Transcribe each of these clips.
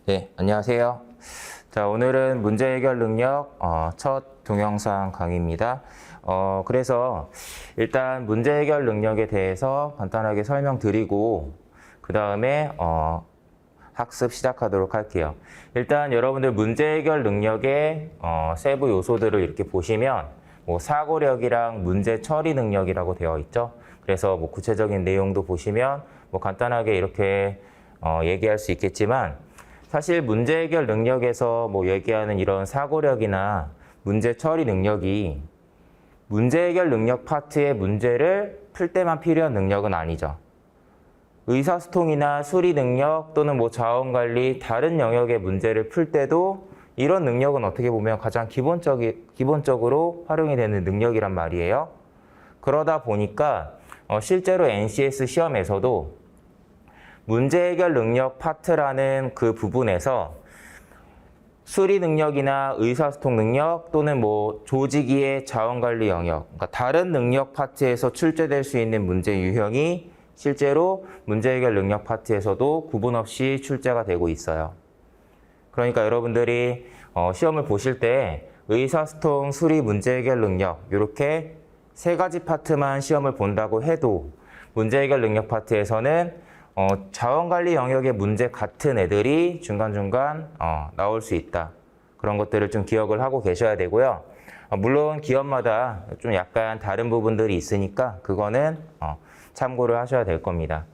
네, 안녕하세요. 자, 오늘은 문제 해결 능력 첫 동영상 강의입니다. 그래서 일단 문제 해결 능력에 대해서 간단하게 설명드리고 그 다음에 학습 시작하도록 할게요. 일단 여러분들 문제 해결 능력의 세부 요소들을 이렇게 보시면 뭐 사고력이랑 문제 처리 능력이라고 되어 있죠. 그래서 뭐 구체적인 내용도 보시면 뭐 간단하게 이렇게 얘기할 수 있겠지만 사실 문제 해결 능력에서 뭐 얘기하는 이런 사고력이나 문제 처리 능력이 문제 해결 능력 파트의 문제를 풀 때만 필요한 능력은 아니죠. 의사소통이나 수리 능력 또는 뭐 자원관리 다른 영역의 문제를 풀 때도 이런 능력은 어떻게 보면 가장 기본적으로 활용이 되는 능력이란 말이에요. 그러다 보니까 실제로 NCS 시험에서도 문제 해결 능력 파트라는 그 부분에서 수리 능력이나 의사소통 능력 또는 뭐 조직위의 자원관리 영역, 그러니까 다른 능력 파트에서 출제될 수 있는 문제 유형이 실제로 문제 해결 능력 파트에서도 구분 없이 출제가 되고 있어요. 그러니까 여러분들이 시험을 보실 때 의사소통, 수리, 문제 해결 능력 이렇게 세 가지 파트만 시험을 본다고 해도 문제 해결 능력 파트에서는 자원관리 영역의 문제 같은 애들이 중간중간 나올 수 있다. 그런 것들을 좀 기억을 하고 계셔야 되고요. 물론 기업마다 좀 약간 다른 부분들이 있으니까 그거는 참고를 하셔야 될 겁니다.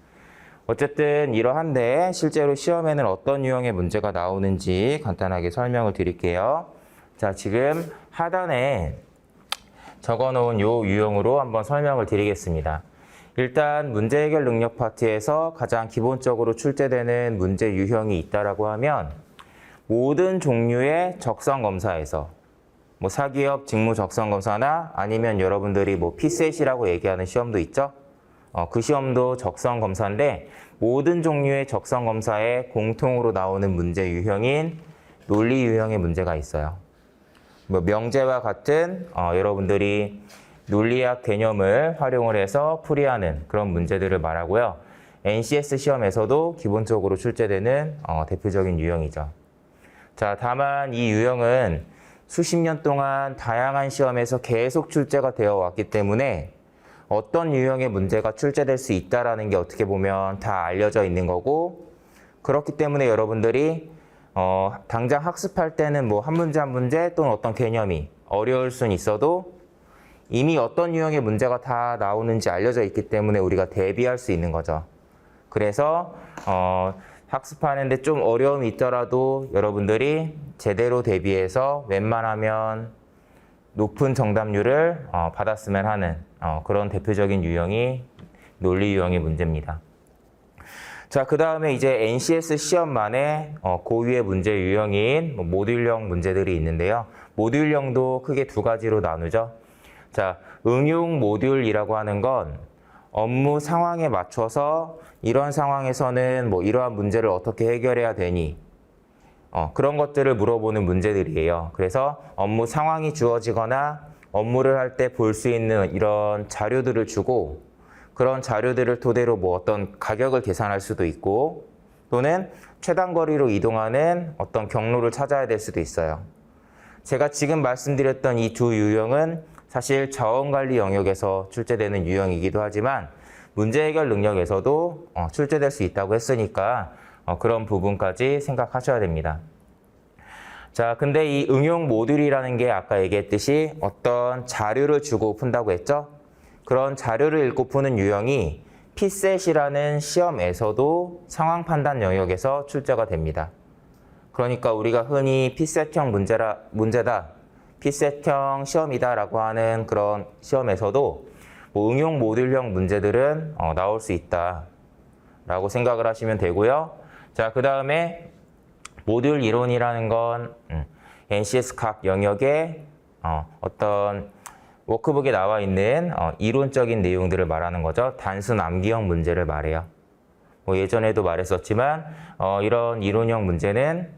어쨌든 이러한데 실제로 시험에는 어떤 유형의 문제가 나오는지 간단하게 설명을 드릴게요. 자, 지금 하단에 적어놓은 요 유형으로 한번 설명을 드리겠습니다. 일단 문제 해결 능력 파트에서 가장 기본적으로 출제되는 문제 유형이 있다라고 하면 모든 종류의 적성 검사에서 뭐 사기업 직무 적성 검사나 아니면 여러분들이 뭐 피셋이라고 얘기하는 시험도 있죠. 그 시험도 적성 검사인데 모든 종류의 적성 검사에 공통으로 나오는 문제 유형인 논리 유형의 문제가 있어요. 뭐 명제와 같은 여러분들이 논리학 개념을 활용을 해서 풀이하는 그런 문제들을 말하고요. NCS 시험에서도 기본적으로 출제되는 대표적인 유형이죠. 자, 다만 이 유형은 수십 년 동안 다양한 시험에서 계속 출제가 되어 왔기 때문에 어떤 유형의 문제가 출제될 수 있다는 게 어떻게 보면 다 알려져 있는 거고, 그렇기 때문에 여러분들이 당장 학습할 때는 뭐 한 문제 한 문제 또는 어떤 개념이 어려울 수는 있어도 이미 어떤 유형의 문제가 다 나오는지 알려져 있기 때문에 우리가 대비할 수 있는 거죠. 그래서 학습하는데 좀 어려움이 있더라도 여러분들이 제대로 대비해서 웬만하면 높은 정답률을 받았으면 하는 그런 대표적인 유형이 논리 유형의 문제입니다. 자, 그 다음에 이제 NCS 시험만의 고유의 문제 유형인 모듈형 문제들이 있는데요. 모듈형도 크게 두 가지로 나누죠. 자, 응용 모듈이라고 하는 건 업무 상황에 맞춰서 이런 상황에서는 뭐 이러한 문제를 어떻게 해결해야 되니? 그런 것들을 물어보는 문제들이에요. 그래서 업무 상황이 주어지거나 업무를 할 때 볼 수 있는 이런 자료들을 주고 그런 자료들을 토대로 뭐 어떤 가격을 계산할 수도 있고 또는 최단 거리로 이동하는 어떤 경로를 찾아야 될 수도 있어요. 제가 지금 말씀드렸던 이 두 유형은 사실 자원관리 영역에서 출제되는 유형이기도 하지만 문제 해결 능력에서도 출제될 수 있다고 했으니까 그런 부분까지 생각하셔야 됩니다. 자, 근데 이 응용 모듈이라는 게 아까 얘기했듯이 어떤 자료를 주고 푼다고 했죠? 그런 자료를 읽고 푸는 유형이 피셋이라는 시험에서도 상황 판단 영역에서 출제가 됩니다. 그러니까 우리가 흔히 피셋형 문제다, 피셋형 시험이다라고 하는 그런 시험에서도 뭐 응용 모듈형 문제들은 나올 수 있다라고 생각을 하시면 되고요. 자, 그 다음에 모듈 이론이라는 건 NCS 각 영역의 어떤 워크북에 나와 있는 이론적인 내용들을 말하는 거죠. 단순 암기형 문제를 말해요. 뭐 예전에도 말했었지만 이런 이론형 문제는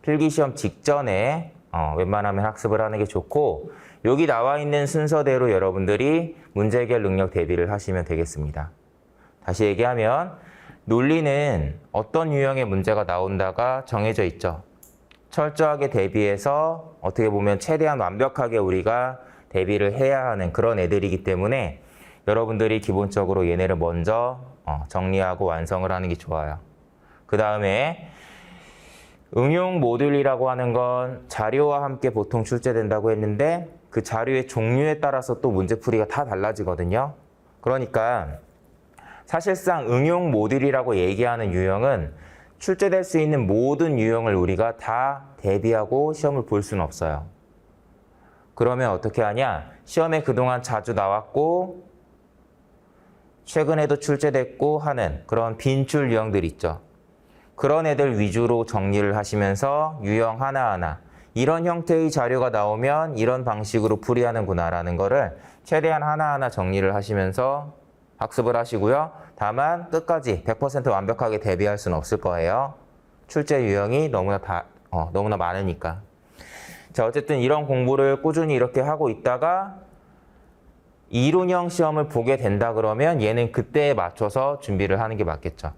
필기시험 직전에 웬만하면 학습을 하는 게 좋고 여기 나와 있는 순서대로 여러분들이 문제 해결 능력 대비를 하시면 되겠습니다. 다시 얘기하면 논리는 어떤 유형의 문제가 나온다가 정해져 있죠. 철저하게 대비해서 어떻게 보면 최대한 완벽하게 우리가 대비를 해야 하는 그런 애들이기 때문에 여러분들이 기본적으로 얘네를 먼저 정리하고 완성을 하는 게 좋아요. 그 다음에 응용 모듈이라고 하는 건 자료와 함께 보통 출제된다고 했는데 그 자료의 종류에 따라서 또 문제풀이가 다 달라지거든요. 그러니까 사실상 응용 모듈이라고 얘기하는 유형은 출제될 수 있는 모든 유형을 우리가 다 대비하고 시험을 볼 수는 없어요. 그러면 어떻게 하냐? 시험에 그동안 자주 나왔고 최근에도 출제됐고 하는 그런 빈출 유형들 있죠. 그런 애들 위주로 정리를 하시면서 유형 하나하나 이런 형태의 자료가 나오면 이런 방식으로 풀이하는구나라는 거를 최대한 하나하나 정리를 하시면서 학습을 하시고요. 다만 끝까지 100% 완벽하게 대비할 수는 없을 거예요. 출제 유형이 너무나 많으니까. 자, 어쨌든 이런 공부를 꾸준히 이렇게 하고 있다가 이론형 시험을 보게 된다 그러면 얘는 그때에 맞춰서 준비를 하는 게 맞겠죠.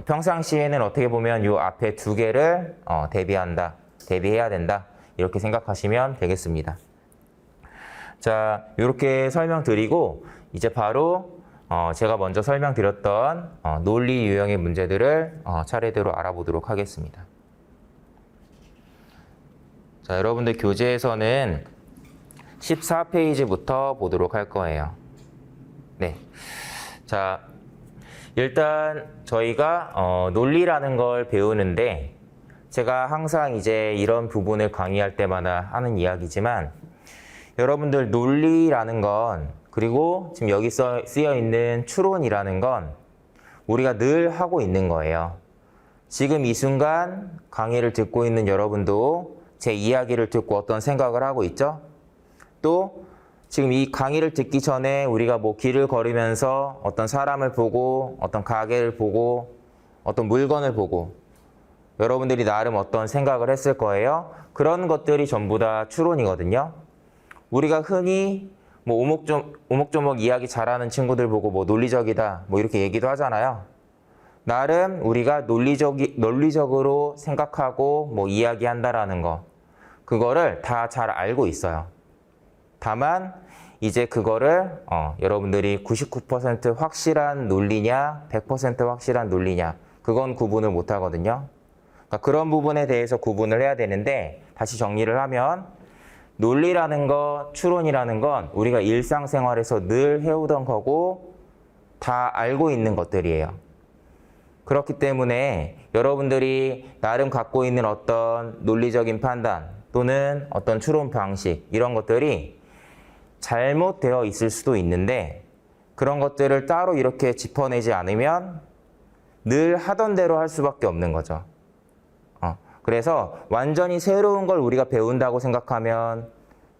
평상시에는 어떻게 보면 이 앞에 두 개를 대비해야 된다. 이렇게 생각하시면 되겠습니다. 자, 이렇게 설명드리고 이제 바로 제가 먼저 설명드렸던 논리 유형의 문제들을 차례대로 알아보도록 하겠습니다. 자, 여러분들 교재에서는 14페이지부터 보도록 할 거예요. 네. 자, 일단 저희가 논리라는 걸 배우는데 제가 항상 이제 이런 부분을 강의할 때마다 하는 이야기지만 여러분들 논리라는 건 그리고 지금 여기 쓰여 있는 추론이라는 건 우리가 늘 하고 있는 거예요. 지금 이 순간 강의를 듣고 있는 여러분도 제 이야기를 듣고 어떤 생각을 하고 있죠? 또 지금 이 강의를 듣기 전에 우리가 뭐 길을 걸으면서 어떤 사람을 보고 어떤 가게를 보고 어떤 물건을 보고 여러분들이 나름 어떤 생각을 했을 거예요. 그런 것들이 전부 다 추론이거든요. 우리가 흔히 뭐 오목조목 이야기 잘하는 친구들 보고 뭐 논리적이다 뭐 이렇게 얘기도 하잖아요. 나름 우리가 논리적으로 생각하고 뭐 이야기한다라는 거 그거를 다 잘 알고 있어요. 다만 이제 그거를 여러분들이 99% 확실한 논리냐 100% 확실한 논리냐 그건 구분을 못 하거든요. 그러니까 그런 부분에 대해서 구분을 해야 되는데 다시 정리를 하면 논리라는 거, 추론이라는 건 우리가 일상생활에서 늘 해오던 거고 다 알고 있는 것들이에요. 그렇기 때문에 여러분들이 나름 갖고 있는 어떤 논리적인 판단 또는 어떤 추론 방식 이런 것들이 잘못되어 있을 수도 있는데 그런 것들을 따로 이렇게 짚어내지 않으면 늘 하던 대로 할 수밖에 없는 거죠. 그래서 완전히 새로운 걸 우리가 배운다고 생각하면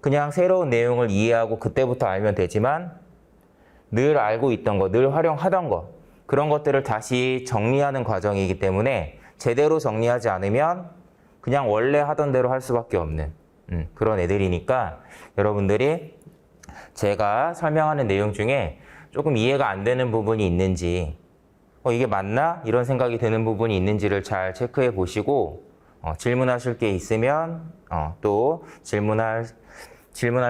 그냥 새로운 내용을 이해하고 그때부터 알면 되지만 늘 알고 있던 거, 늘 활용하던 거 그런 것들을 다시 정리하는 과정이기 때문에 제대로 정리하지 않으면 그냥 원래 하던 대로 할 수밖에 없는 그런 애들이니까 여러분들이 제가 설명하는 내용 중에 조금 이해가 안 되는 부분이 있는지 이게 맞나? 이런 생각이 드는 부분이 있는지를 잘 체크해 보시고 질문하실 게 있으면 또 질문할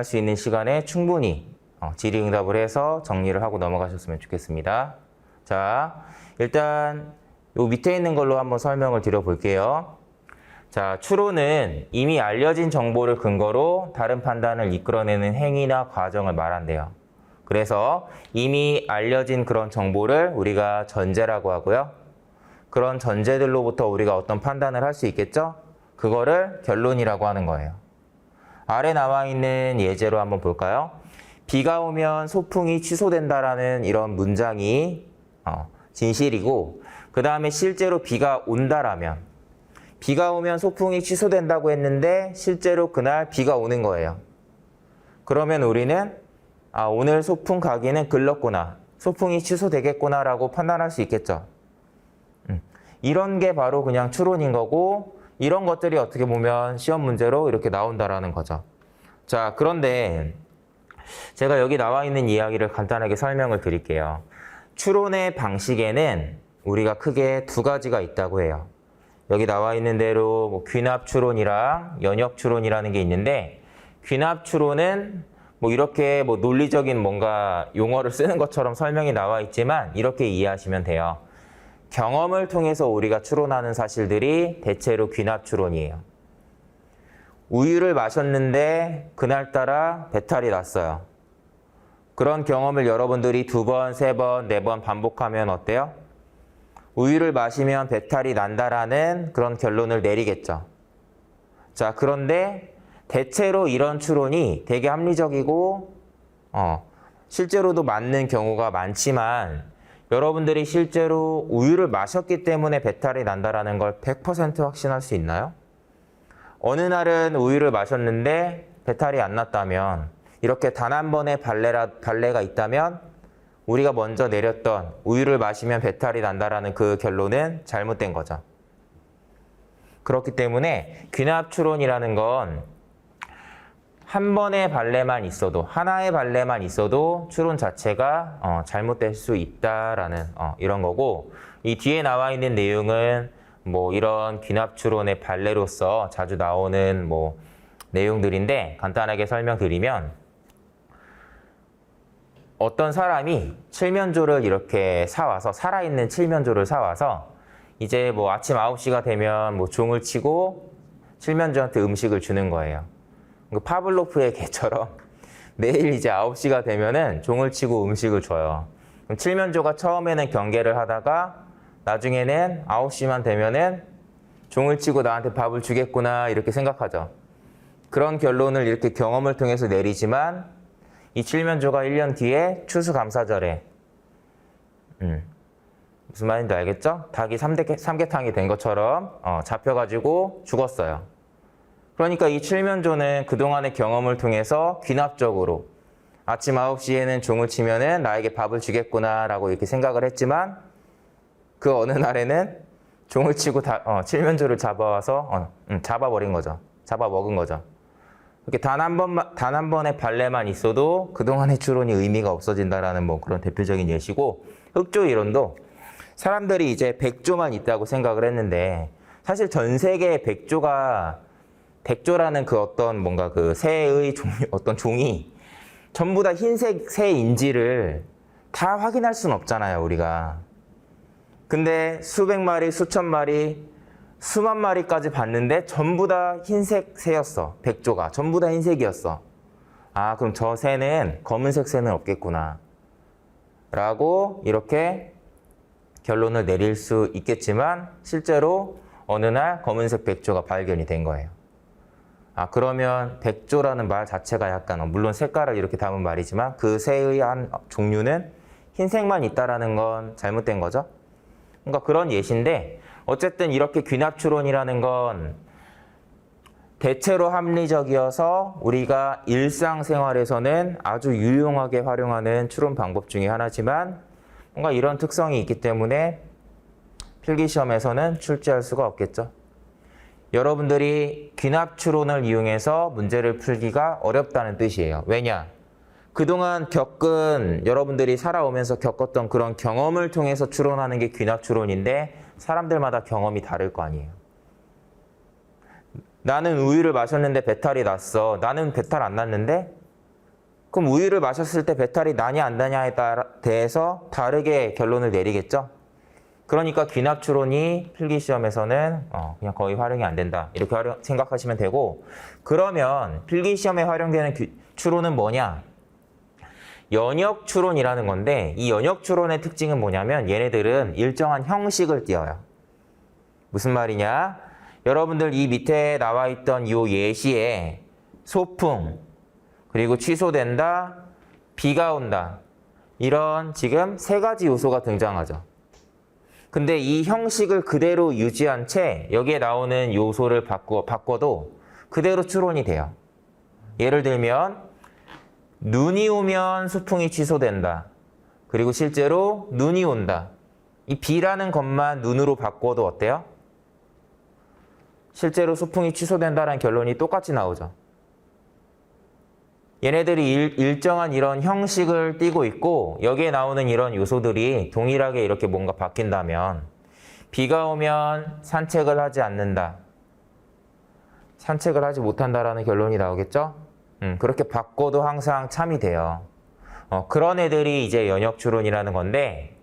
수 있는 시간에 충분히 질의응답을 해서 정리를 하고 넘어가셨으면 좋겠습니다. 자, 일단 요 밑에 있는 걸로 한번 설명을 드려볼게요. 자, 추론은 이미 알려진 정보를 근거로 다른 판단을 이끌어내는 행위나 과정을 말한대요. 그래서 이미 알려진 그런 정보를 우리가 전제라고 하고요. 그런 전제들로부터 우리가 어떤 판단을 할 수 있겠죠? 그거를 결론이라고 하는 거예요. 아래 나와 있는 예제로 한번 볼까요? 비가 오면 소풍이 취소된다라는 이런 문장이 진실이고 그 다음에 실제로 비가 온다라면 비가 오면 소풍이 취소된다고 했는데 실제로 그날 비가 오는 거예요. 그러면 우리는 오늘 소풍 가기는 글렀구나. 소풍이 취소되겠구나 라고 판단할 수 있겠죠. 이런 게 바로 그냥 추론인 거고 이런 것들이 어떻게 보면 시험 문제로 이렇게 나온다라는 거죠. 자, 그런데 제가 여기 나와 있는 이야기를 간단하게 설명을 드릴게요. 추론의 방식에는 우리가 크게 두 가지가 있다고 해요. 여기 나와 있는 대로 뭐 귀납추론이랑 연역추론이라는 게 있는데, 귀납추론은 뭐 이렇게 뭐 논리적인 뭔가 용어를 쓰는 것처럼 설명이 나와 있지만 이렇게 이해하시면 돼요. 경험을 통해서 우리가 추론하는 사실들이 대체로 귀납추론이에요. 우유를 마셨는데 그날따라 배탈이 났어요. 그런 경험을 여러분들이 2번, 3번, 4번 반복하면 어때요? 우유를 마시면 배탈이 난다라는 그런 결론을 내리겠죠. 자, 그런데 대체로 이런 추론이 되게 합리적이고 실제로도 맞는 경우가 많지만, 여러분들이 실제로 우유를 마셨기 때문에 배탈이 난다라는 걸 100% 확신할 수 있나요? 어느 날은 우유를 마셨는데 배탈이 안 났다면, 이렇게 단 한 번의 발레가 있다면 우리가 먼저 내렸던 우유를 마시면 배탈이 난다라는 그 결론은 잘못된 거죠. 그렇기 때문에 귀납추론이라는 건 한 번의 발레만 있어도, 하나의 발레만 있어도 추론 자체가 잘못될 수 있다라는 이런 거고, 이 뒤에 나와 있는 내용은 뭐 이런 귀납추론의 발레로서 자주 나오는 뭐 내용들인데, 간단하게 설명드리면, 어떤 사람이 칠면조를 이렇게 사와서, 살아있는 칠면조를 사와서 이제 뭐 아침 9시가 되면 뭐 종을 치고 칠면조한테 음식을 주는 거예요. 파블로프의 개처럼 매일 이제 9시가 되면은 종을 치고 음식을 줘요. 그럼 칠면조가 처음에는 경계를 하다가 나중에는 9시만 되면은 종을 치고 나한테 밥을 주겠구나 이렇게 생각하죠. 그런 결론을 이렇게 경험을 통해서 내리지만, 이 칠면조가 1년 뒤에 추수감사절에 무슨 말인지 알겠죠? 닭이 삼계탕이 된 것처럼 잡혀가지고 죽었어요. 그러니까 이 칠면조는 그동안의 경험을 통해서 귀납적으로 아침 9시에는 종을 치면은 나에게 밥을 주겠구나 라고 이렇게 생각을 했지만, 그 어느 날에는 종을 치고 칠면조를 잡아와서 잡아버린 거죠. 잡아먹은 거죠. 이렇게 단 한 번의 발레만 있어도 그동안의 추론이 의미가 없어진다라는 뭐 그런 대표적인 예시고, 흑조 이론도 사람들이 이제 백조만 있다고 생각을 했는데, 사실 전 세계에 백조라는 그 어떤 뭔가 그 새의 어떤 종이 전부 다 흰색 새인지를 다 확인할 수는 없잖아요, 우리가. 근데 수백 마리, 수천 마리, 수만 마리까지 봤는데 전부 다 흰색 새였어. 백조가 전부 다 흰색이었어. 아, 그럼 저 새는 검은색 새는 없겠구나 라고 이렇게 결론을 내릴 수 있겠지만, 실제로 어느 날 검은색 백조가 발견이 된 거예요. 아, 그러면 백조라는 말 자체가 약간, 물론 색깔을 이렇게 담은 말이지만 그 새의 한 종류는 흰색만 있다라는 건 잘못된 거죠. 그러니까 그런 예시인데, 어쨌든 이렇게 귀납추론이라는 건 대체로 합리적이어서 우리가 일상생활에서는 아주 유용하게 활용하는 추론 방법 중에 하나지만, 뭔가 이런 특성이 있기 때문에 필기시험에서는 출제할 수가 없겠죠. 여러분들이 귀납추론을 이용해서 문제를 풀기가 어렵다는 뜻이에요. 왜냐? 그동안 여러분들이 살아오면서 겪었던 그런 경험을 통해서 추론하는 게 귀납추론인데, 사람들마다 경험이 다를 거 아니에요. 나는 우유를 마셨는데 배탈이 났어. 나는 배탈 안 났는데? 그럼 우유를 마셨을 때 배탈이 나냐 안 나냐에 대해서 다르게 결론을 내리겠죠? 그러니까 귀납추론이 필기시험에서는 그냥 거의 활용이 안 된다, 이렇게 생각하시면 되고, 그러면 필기시험에 활용되는 추론은 뭐냐? 연역추론이라는 건데, 이 연역추론의 특징은 뭐냐면 얘네들은 일정한 형식을 띄어요. 무슨 말이냐? 여러분들 이 밑에 나와 있던 이 예시에 소풍, 그리고 취소된다, 비가 온다, 이런 지금 3가지 요소가 등장하죠. 근데 이 형식을 그대로 유지한 채 여기에 나오는 요소를 바꿔도 그대로 추론이 돼요. 예를 들면 눈이 오면 소풍이 취소된다. 그리고 실제로 눈이 온다. 이 비라는 것만 눈으로 바꿔도 어때요? 실제로 소풍이 취소된다는 결론이 똑같이 나오죠. 얘네들이 일정한 이런 형식을 띠고 있고 여기에 나오는 이런 요소들이 동일하게 이렇게 뭔가 바뀐다면 비가 오면 산책을 하지 않는다. 산책을 하지 못한다라는 결론이 나오겠죠? 그렇게 바꿔도 항상 참이 돼요. 그런 애들이 이제 연역추론이라는 건데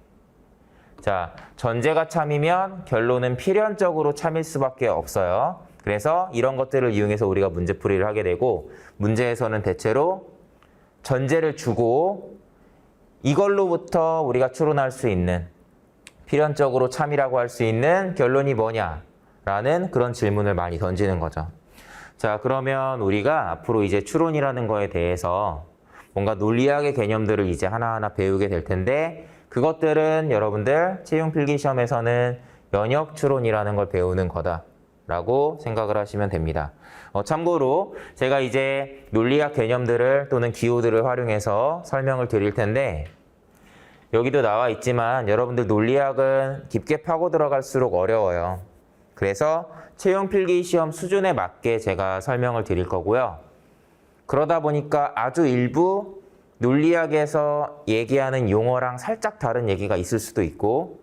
자, 전제가 참이면 결론은 필연적으로 참일 수밖에 없어요. 그래서 이런 것들을 이용해서 우리가 문제풀이를 하게 되고 문제에서는 대체로 전제를 주고 이걸로부터 우리가 추론할 수 있는 필연적으로 참이라고 할 수 있는 결론이 뭐냐라는 그런 질문을 많이 던지는 거죠. 자, 그러면 우리가 앞으로 이제 추론이라는 거에 대해서 뭔가 논리학의 개념들을 이제 하나하나 배우게 될 텐데 그것들은 여러분들 채용 필기시험에서는 연역추론이라는 걸 배우는 거다라고 생각을 하시면 됩니다. 참고로 제가 이제 논리학 개념들을 또는 기호들을 활용해서 설명을 드릴 텐데 여기도 나와 있지만 여러분들 논리학은 깊게 파고 들어갈수록 어려워요. 그래서 채용 필기시험 수준에 맞게 제가 설명을 드릴 거고요. 그러다 보니까 아주 일부 논리학에서 얘기하는 용어랑 살짝 다른 얘기가 있을 수도 있고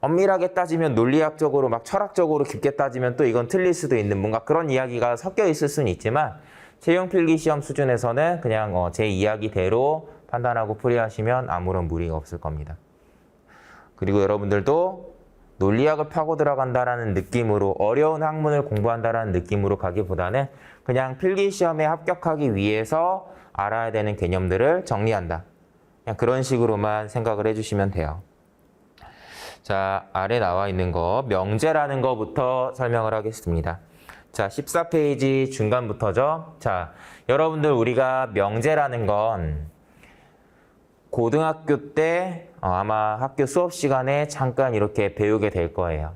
엄밀하게 따지면 논리학적으로 막 철학적으로 깊게 따지면 또 이건 틀릴 수도 있는 뭔가 그런 이야기가 섞여 있을 수는 있지만 채용 필기시험 수준에서는 그냥 제 이야기대로 판단하고 풀이하시면 아무런 무리가 없을 겁니다. 그리고 여러분들도 논리학을 파고 들어간다라는 느낌으로 어려운 학문을 공부한다라는 느낌으로 가기보다는 그냥 필기시험에 합격하기 위해서 알아야 되는 개념들을 정리한다. 그냥 그런 식으로만 생각을 해주시면 돼요. 자, 아래 나와 있는 거 명제라는 거부터 설명을 하겠습니다. 자, 14페이지 중간부터죠. 자, 여러분들 우리가 명제라는 건 고등학교 때 아마 학교 수업 시간에 잠깐 이렇게 배우게 될 거예요.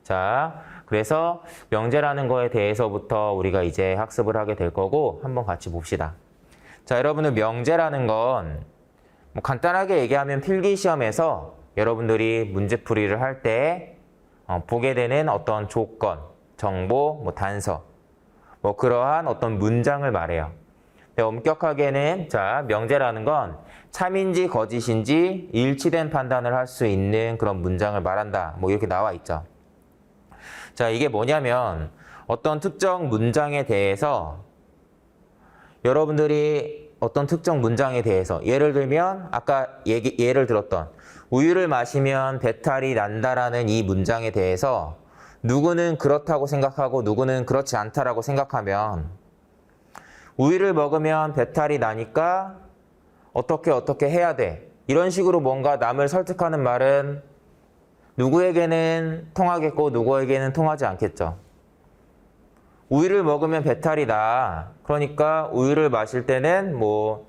자, 그래서 명제라는 거에 대해서부터 우리가 이제 학습을 하게 될 거고 한번 같이 봅시다. 자, 여러분들 명제라는 건 뭐 간단하게 얘기하면 필기시험에서 여러분들이 문제풀이를 할 때 보게 되는 어떤 조건, 정보, 뭐 단서, 뭐 그러한 어떤 문장을 말해요. 근데 엄격하게는 자, 명제라는 건 참인지 거짓인지 일치된 판단을 할 수 있는 그런 문장을 말한다. 뭐 이렇게 나와 있죠. 자, 이게 뭐냐면 어떤 특정 문장에 대해서 여러분들이 어떤 특정 문장에 대해서 예를 들면 아까 예를 들었던 우유를 마시면 배탈이 난다라는 이 문장에 대해서 누구는 그렇다고 생각하고 누구는 그렇지 않다라고 생각하면 우유를 먹으면 배탈이 나니까 어떻게 해야 돼. 이런 식으로 뭔가 남을 설득하는 말은 누구에게는 통하겠고 누구에게는 통하지 않겠죠. 우유를 먹으면 배탈이 나. 그러니까 우유를 마실 때는 뭐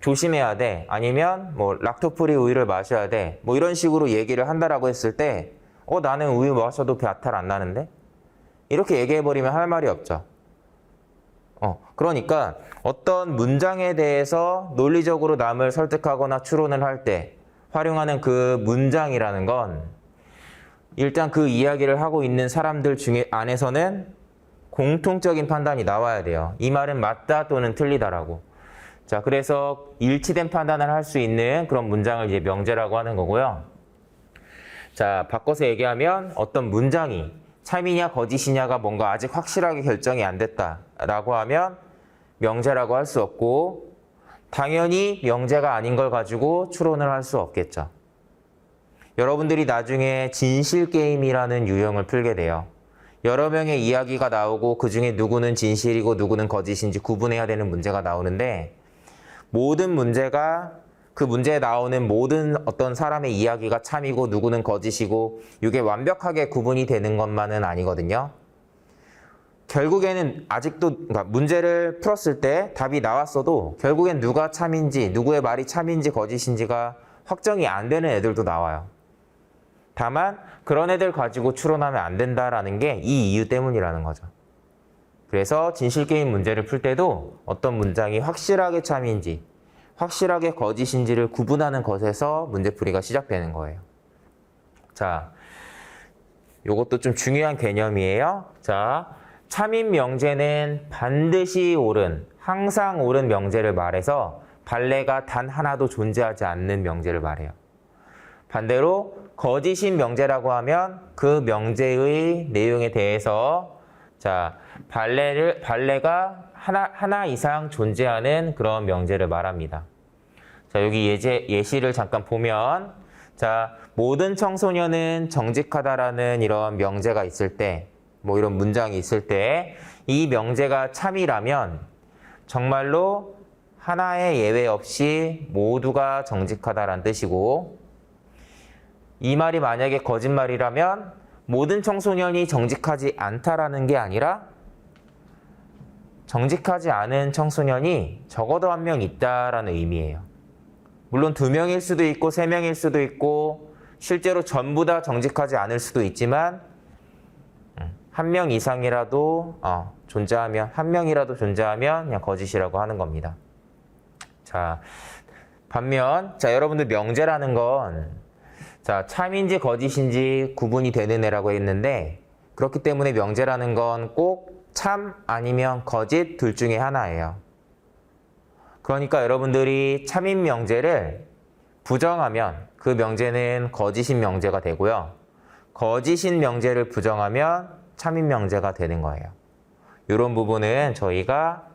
조심해야 돼. 아니면 뭐 락토프리 우유를 마셔야 돼. 뭐 이런 식으로 얘기를 한다라고 했을 때 나는 우유 마셔도 배탈 안 나는데? 이렇게 얘기해버리면 할 말이 없죠. 그러니까 어떤 문장에 대해서 논리적으로 남을 설득하거나 추론을 할 때 활용하는 그 문장이라는 건 일단 그 이야기를 하고 있는 사람들 중에 안에서는 공통적인 판단이 나와야 돼요. 이 말은 맞다 또는 틀리다라고. 자, 그래서 일치된 판단을 할 수 있는 그런 문장을 이제 명제라고 하는 거고요. 자, 바꿔서 얘기하면 어떤 문장이 참이냐 거짓이냐가 뭔가 아직 확실하게 결정이 안 됐다라고 하면 명제라고 할 수 없고 당연히 명제가 아닌 걸 가지고 추론을 할 수 없겠죠. 여러분들이 나중에 진실게임이라는 유형을 풀게 돼요. 여러 명의 이야기가 나오고 그중에 누구는 진실이고 누구는 거짓인지 구분해야 되는 문제가 나오는데 모든 문제가 그 문제에 나오는 모든 어떤 사람의 이야기가 참이고 누구는 거짓이고 이게 완벽하게 구분이 되는 것만은 아니거든요. 결국에는 아직도 그러니까 문제를 풀었을 때 답이 나왔어도 결국엔 누가 참인지 누구의 말이 참인지 거짓인지가 확정이 안 되는 애들도 나와요. 다만 그런 애들 가지고 추론하면 안 된다라는 게 이 이유 때문이라는 거죠. 그래서 진실게임 문제를 풀 때도 어떤 문장이 확실하게 참인지 확실하게 거짓인지를 구분하는 것에서 문제풀이가 시작되는 거예요. 자, 요것도 좀 중요한 개념이에요. 자, 참인 명제는 반드시 옳은 항상 옳은 명제를 말해서 반례가 단 하나도 존재하지 않는 명제를 말해요. 반대로 거짓인 명제라고 하면 그 명제의 내용에 대해서 자, 반례가 하나 이상 존재하는 그런 명제를 말합니다. 자, 여기 예시를 잠깐 보면 자, 모든 청소년은 정직하다라는 이런 명제가 있을 때, 뭐 이런 문장이 있을 때 이 명제가 참이라면 정말로 하나의 예외 없이 모두가 정직하다라는 뜻이고, 이 말이 만약에 거짓말이라면 모든 청소년이 정직하지 않다라는 게 아니라 정직하지 않은 청소년이 적어도 한 명 있다라는 의미예요. 물론 2명일 수도 있고 3명일 수도 있고 실제로 전부 다 정직하지 않을 수도 있지만 1명 이상이라도 존재하면, 1명이라도 존재하면 그냥 거짓이라고 하는 겁니다. 자, 반면 자, 여러분들 명제라는 건 자, 참인지 거짓인지 구분이 되는 애라고 했는데, 그렇기 때문에 명제라는 건 꼭 참 아니면 거짓 둘 중에 하나예요. 그러니까 여러분들이 참인 명제를 부정하면 그 명제는 거짓인 명제가 되고요. 거짓인 명제를 부정하면 참인 명제가 되는 거예요. 이런 부분은 저희가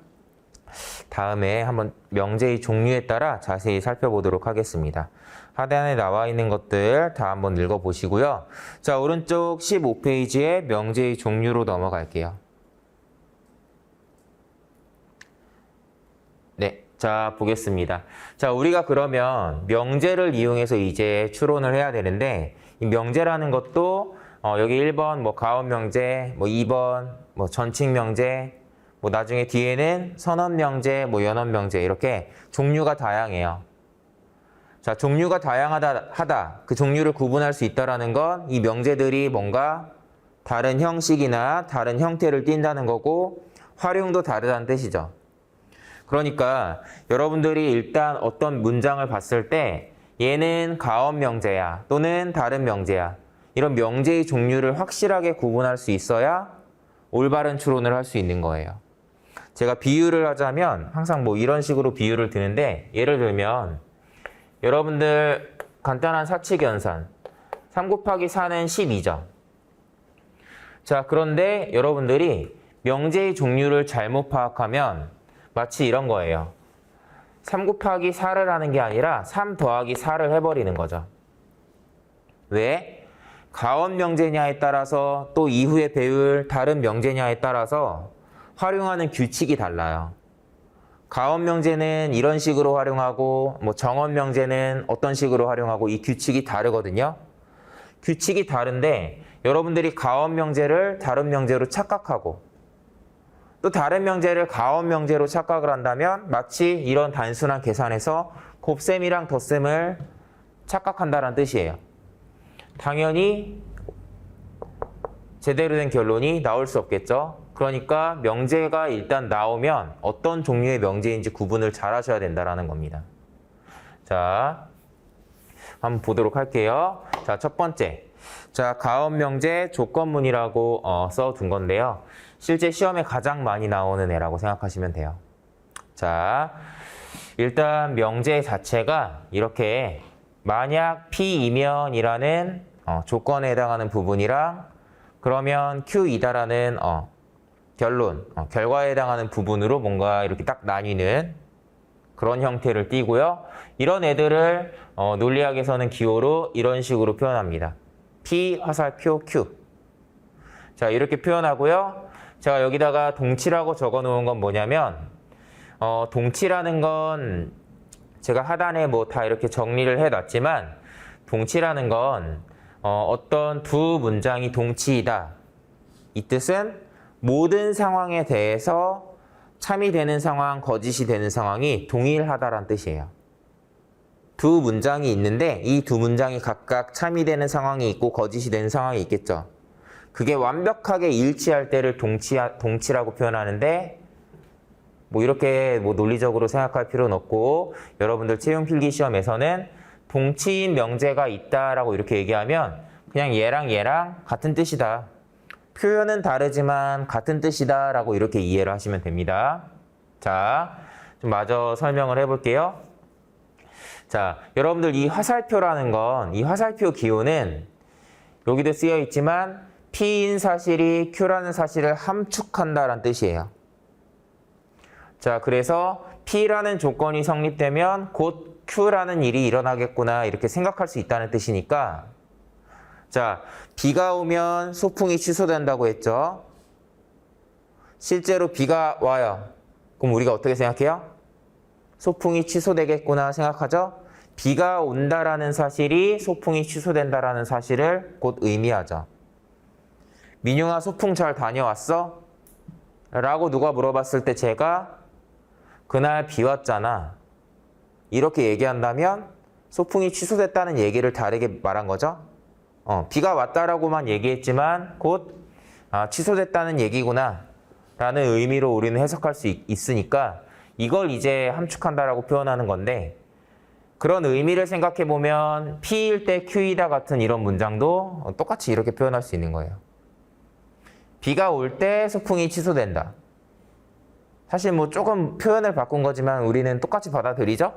다음에 한번 명제의 종류에 따라 자세히 살펴보도록 하겠습니다. 하단에 나와 있는 것들 다 한번 읽어보시고요. 자, 오른쪽 15페이지에 명제의 종류로 넘어갈게요. 네, 자, 보겠습니다. 자, 우리가 그러면 명제를 이용해서 이제 추론을 해야 되는데, 이 명제라는 것도 여기 1번 뭐 가원 명제, 뭐 2번 뭐 전칙 명제, 뭐 나중에 뒤에는 선언 명제, 뭐 연언 명제 이렇게 종류가 다양해요. 자, 종류가 다양하다, 그 종류를 구분할 수 있다라는 건 이 명제들이 뭔가 다른 형식이나 다른 형태를 띈다는 거고 활용도 다르다는 뜻이죠. 그러니까 여러분들이 일단 어떤 문장을 봤을 때 얘는 가언 명제야 또는 다른 명제야, 이런 명제의 종류를 확실하게 구분할 수 있어야 올바른 추론을 할 수 있는 거예요. 제가 비유를 하자면 항상 뭐 이런 식으로 비유를 드는데, 예를 들면 여러분들 간단한 사칙연산 3 곱하기 4는 12죠. 자, 그런데 여러분들이 명제의 종류를 잘못 파악하면 마치 이런 거예요. 3 곱하기 4를 하는 게 아니라 3 더하기 4를 해버리는 거죠. 왜? 가언 명제냐에 따라서 또 이후에 배울 다른 명제냐에 따라서 활용하는 규칙이 달라요. 가언 명제는 이런 식으로 활용하고 뭐 정언 명제는 어떤 식으로 활용하고 이 규칙이 다르거든요. 규칙이 다른데 여러분들이 가언 명제를 다른 명제로 착각하고 또 다른 명제를 가언 명제로 착각을 한다면 마치 이런 단순한 계산에서 곱셈이랑 덧셈을 착각한다는 뜻이에요. 당연히 제대로 된 결론이 나올 수 없겠죠. 그러니까 명제가 일단 나오면 어떤 종류의 명제인지 구분을 잘 하셔야 된다는 겁니다. 자, 한번 보도록 할게요. 자, 첫 번째. 자, 가언 명제 조건문이라고 써둔 건데요. 실제 시험에 가장 많이 나오는 애라고 생각하시면 돼요. 자, 일단 명제 자체가 이렇게 만약 P이면이라는 조건에 해당하는 부분이랑 그러면 Q이다라는 결론, 결과에 해당하는 부분으로 뭔가 이렇게 딱 나뉘는 그런 형태를 띠고요. 이런 애들을 논리학에서는 기호로 이런 식으로 표현합니다. P, 화살표, Q. 자, 이렇게 표현하고요. 제가 여기다가 동치라고 적어 놓은 건 뭐냐면 동치라는 건 제가 하단에 뭐 다 이렇게 정리를 해 놨지만 동치라는 건 어떤 두 문장이 동치이다. 이 뜻은 모든 상황에 대해서 참이 되는 상황, 거짓이 되는 상황이 동일하다라는 뜻이에요. 두 문장이 있는데 이 두 문장이 각각 참이 되는 상황이 있고 거짓이 되는 상황이 있겠죠. 그게 완벽하게 일치할 때를 동치라고 표현하는데 뭐 이렇게 뭐 논리적으로 생각할 필요는 없고 여러분들 채용 필기 시험에서는 동치인 명제가 있다라고 이렇게 얘기하면 그냥 얘랑 같은 뜻이다. 표현은 다르지만 같은 뜻이다 라고 이렇게 이해를 하시면 됩니다. 자, 좀 마저 설명을 해볼게요. 자, 여러분들 이 화살표라는 건, 이 화살표 기호는 여기도 쓰여 있지만 P인 사실이 Q라는 사실을 함축한다라는 뜻이에요. 자, 그래서 P라는 조건이 성립되면 곧 Q라는 일이 일어나겠구나 이렇게 생각할 수 있다는 뜻이니까 자, 비가 오면 소풍이 취소된다고 했죠. 실제로 비가 와요. 그럼 우리가 어떻게 생각해요? 소풍이 취소되겠구나 생각하죠? 비가 온다라는 사실이 소풍이 취소된다라는 사실을 곧 의미하죠. 민용아 소풍 잘 다녀왔어? 라고 누가 물어봤을 때 제가 그날 비 왔잖아. 이렇게 얘기한다면 소풍이 취소됐다는 얘기를 다르게 말한 거죠. 비가 왔다라고만 얘기했지만 곧 취소됐다는 얘기구나 라는 의미로 우리는 해석할 수 있으니까 이걸 이제 함축한다라고 표현하는 건데 그런 의미를 생각해 보면 P일 때 Q이다 같은 이런 문장도 똑같이 이렇게 표현할 수 있는 거예요. 비가 올 때 소풍이 취소된다. 사실 뭐 조금 표현을 바꾼 거지만 우리는 똑같이 받아들이죠?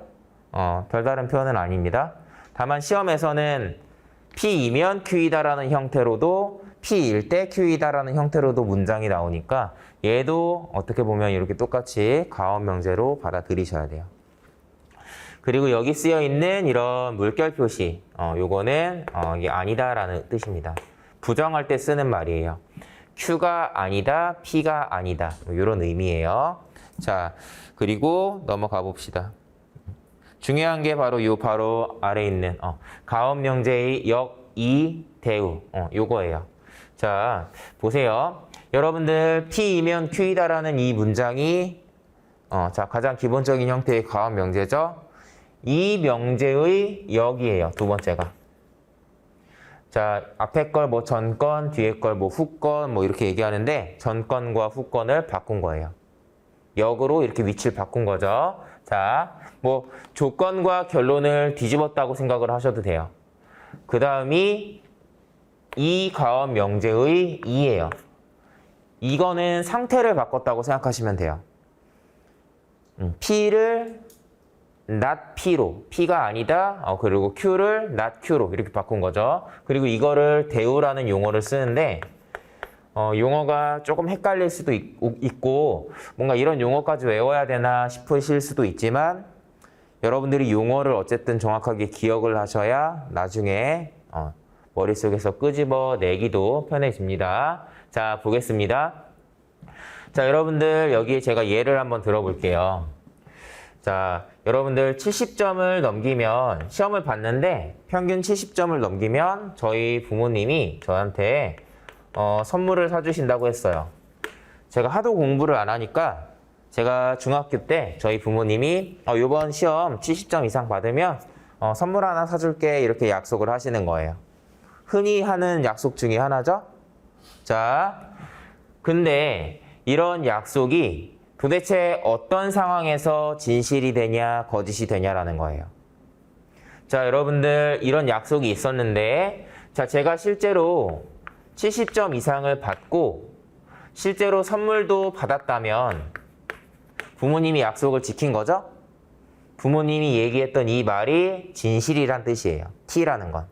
별다른 표현은 아닙니다. 다만 시험에서는 P이면 Q이다라는 형태로도 P일 때 Q이다라는 형태로도 문장이 나오니까 얘도 어떻게 보면 이렇게 똑같이 가원 명제로 받아들이셔야 돼요. 그리고 여기 쓰여 있는 이런 물결 표시, 요거는 이게 아니다라는 뜻입니다. 부정할 때 쓰는 말이에요. Q가 아니다, P가 아니다. 이런 의미예요. 자, 그리고 넘어가 봅시다. 중요한 게 바로 아래 있는 가원 명제의 역, 이, 대우. 요거예요. 자, 보세요. 여러분들 P이면 Q이다라는 이 문장이 자, 가장 기본적인 형태의 가원 명제죠. 이 명제의 역이에요. 두 번째가. 자, 앞에 걸 뭐 전건, 뒤에 걸 뭐 후건 뭐 이렇게 얘기하는데 전건과 후건을 바꾼 거예요. 역으로 이렇게 위치를 바꾼 거죠. 자, 뭐 조건과 결론을 뒤집었다고 생각을 하셔도 돼요. 그 다음이 이 가원 명제의 이예요. 이거는 상태를 바꿨다고 생각하시면 돼요. P를 not P로, P가 아니다. 그리고 Q를 not Q로 이렇게 바꾼 거죠. 그리고 이거를 대우라는 용어를 쓰는데 용어가 조금 헷갈릴 수도 있고 뭔가 이런 용어까지 외워야 되나 싶으실 수도 있지만 여러분들이 용어를 어쨌든 정확하게 기억을 하셔야 나중에 머릿속에서 끄집어내기도 편해집니다. 자, 보겠습니다. 자, 여러분들 여기에 제가 예를 한번 들어볼게요. 자, 여러분들 70점을 넘기면 시험을 봤는데 평균 70점을 넘기면 저희 부모님이 저한테 선물을 사주신다고 했어요. 제가 하도 공부를 안 하니까 제가 중학교 때 저희 부모님이 이번 시험 70점 이상 받으면 선물 하나 사줄게 이렇게 약속을 하시는 거예요. 흔히 하는 약속 중에 하나죠. 자, 근데 이런 약속이 도대체 어떤 상황에서 진실이 되냐 거짓이 되냐라는 거예요. 자, 여러분들 이런 약속이 있었는데 자, 제가 실제로 70점 이상을 받고 실제로 선물도 받았다면 부모님이 약속을 지킨 거죠? 부모님이 얘기했던 이 말이 진실이란 뜻이에요. T라는 건.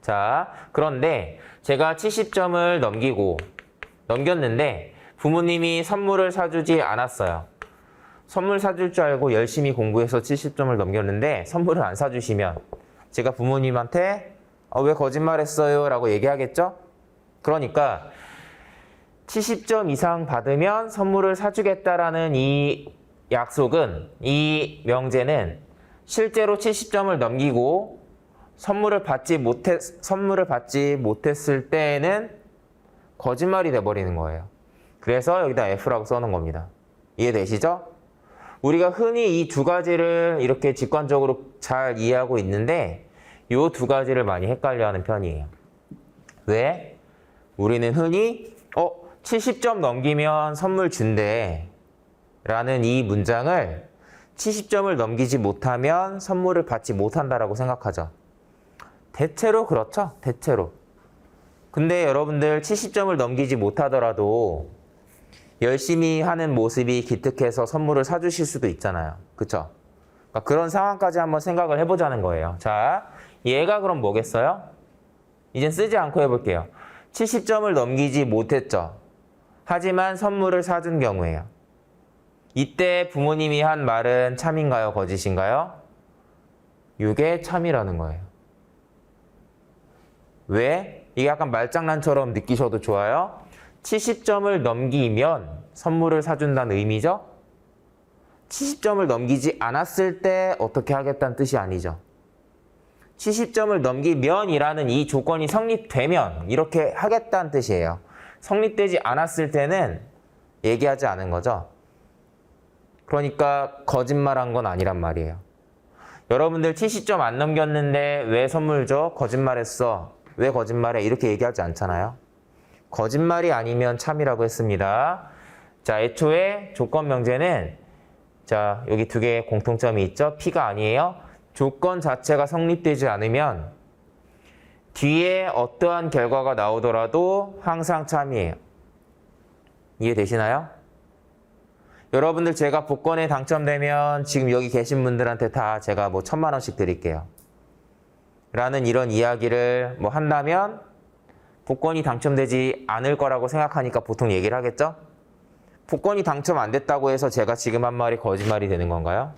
자, 그런데 제가 70점을 넘겼는데 부모님이 선물을 사주지 않았어요. 선물 사줄 줄 알고 열심히 공부해서 70점을 넘겼는데 선물을 안 사주시면 제가 부모님한테 왜 거짓말했어요? 라고 얘기하겠죠? 그러니까 70점 이상 받으면 선물을 사주겠다라는 이 약속은, 이 명제는 실제로 70점을 넘기고 선물을 받지 못했을 때에는 거짓말이 돼버리는 거예요. 그래서 여기다 F라고 써놓은 겁니다. 이해되시죠? 우리가 흔히 이 두 가지를 이렇게 직관적으로 잘 이해하고 있는데 이 두 가지를 많이 헷갈려하는 편이에요. 왜? 우리는 흔히 70점 넘기면 선물 준대 라는 이 문장을 70점을 넘기지 못하면 선물을 받지 못한다라고 생각하죠. 대체로 그렇죠. 대체로. 근데 여러분들 70점을 넘기지 못하더라도 열심히 하는 모습이 기특해서 선물을 사주실 수도 있잖아요. 그쵸? 그러니까 그런 상황까지 한번 생각을 해보자는 거예요. 자, 얘가 그럼 뭐겠어요? 이젠 쓰지 않고 해볼게요. 70점을 넘기지 못했죠. 하지만 선물을 사준 경우에요. 이때 부모님이 한 말은 참인가요? 거짓인가요? 이게 참이라는 거예요. 왜? 이게 약간 말장난처럼 느끼셔도 좋아요. 70점을 넘기면 선물을 사준다는 의미죠. 70점을 넘기지 않았을 때 어떻게 하겠다는 뜻이 아니죠. 70점을 넘기면이라는 이 조건이 성립되면 이렇게 하겠다는 뜻이에요. 성립되지 않았을 때는 얘기하지 않은 거죠. 그러니까 거짓말한 건 아니란 말이에요. 여러분들 70점 안 넘겼는데 왜 선물 줘? 거짓말했어. 왜 거짓말해? 이렇게 얘기하지 않잖아요. 거짓말이 아니면 참이라고 했습니다. 자, 애초에 조건 명제는 자, 여기 두 개의 공통점이 있죠. P가 아니에요. 조건 자체가 성립되지 않으면 뒤에 어떠한 결과가 나오더라도 항상 참이에요. 이해되시나요? 여러분들 제가 복권에 당첨되면 지금 여기 계신 분들한테 다 제가 뭐 1,000만 원씩 드릴게요. 라는 이런 이야기를 뭐 한다면 복권이 당첨되지 않을 거라고 생각하니까 보통 얘기를 하겠죠? 복권이 당첨 안 됐다고 해서 제가 지금 한 말이 거짓말이 되는 건가요?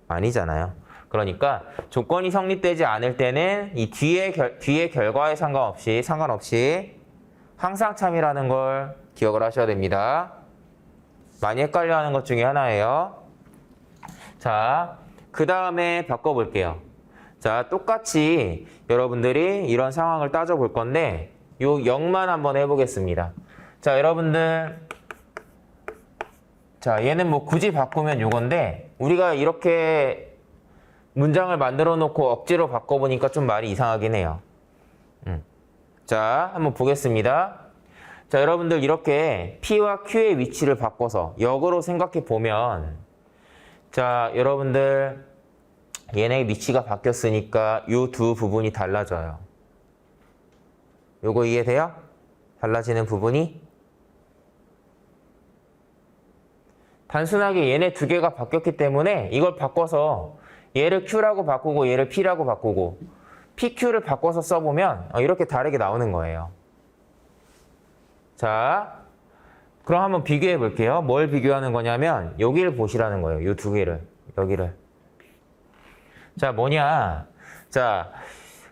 아니잖아요. 그러니까 조건이 성립되지 않을 때는 이 뒤의 결과에 상관없이 항상 참이라는 걸 기억을 하셔야 됩니다. 많이 헷갈려 하는 것 중에 하나예요. 자, 그 다음에 바꿔볼게요. 자, 똑같이 여러분들이 이런 상황을 따져볼 건데 요 0만 한번 해보겠습니다. 자, 여러분들 자, 얘는 뭐 굳이 바꾸면 요건데 우리가 이렇게 문장을 만들어 놓고 억지로 바꿔보니까 좀 말이 이상하긴 해요. 자, 한번 보겠습니다. 자, 여러분들 이렇게 P와 Q의 위치를 바꿔서 역으로 생각해 보면 자, 여러분들 얘네 위치가 바뀌었으니까 이 두 부분이 달라져요. 요거 이해돼요? 달라지는 부분이? 단순하게 얘네 두 개가 바뀌었기 때문에 이걸 바꿔서 얘를 Q라고 바꾸고 얘를 P라고 바꾸고 PQ를 바꿔서 써보면 이렇게 다르게 나오는 거예요. 자, 그럼 한번 비교해 볼게요. 뭘 비교하는 거냐면 여기를 보시라는 거예요. 이 두 개를. 여기를. 자, 뭐냐. 자,